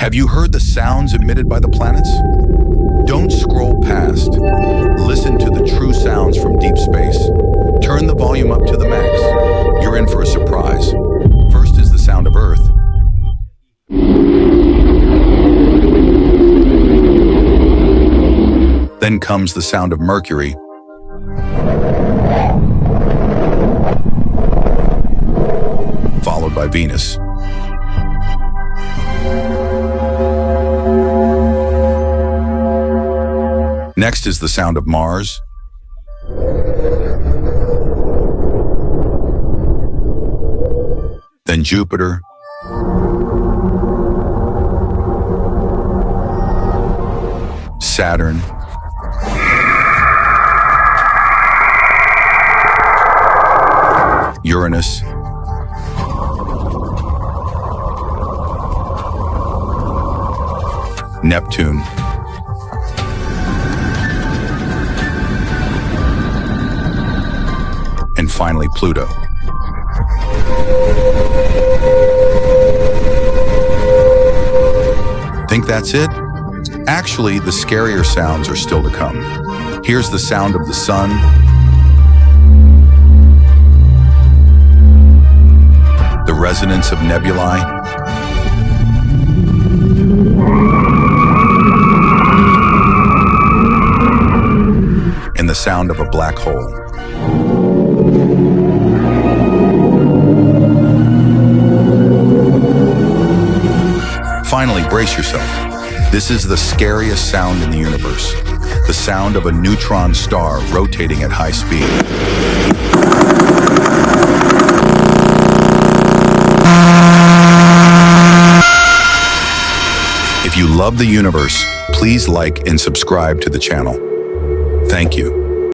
Have you heard the sounds emitted by the planets? Don't scroll past. Listen to the true sounds from deep space. Turn the volume up to the max. You're in for a surprise. First is the sound of Earth. Then comes the sound of Mercury. Followed by Venus. Next is the sound of Mars. Then Jupiter. Saturn. Uranus. Neptune. And finally Pluto. Think that's it? Actually, the scarier sounds are still to come. Here's the sound of the sun. The resonance of nebulae. And the sound of a black hole. Finally, brace yourself. This is the scariest sound in the universe. The sound of a neutron star rotating at high speed. If you love the universe, please like and subscribe to the channel. Thank you.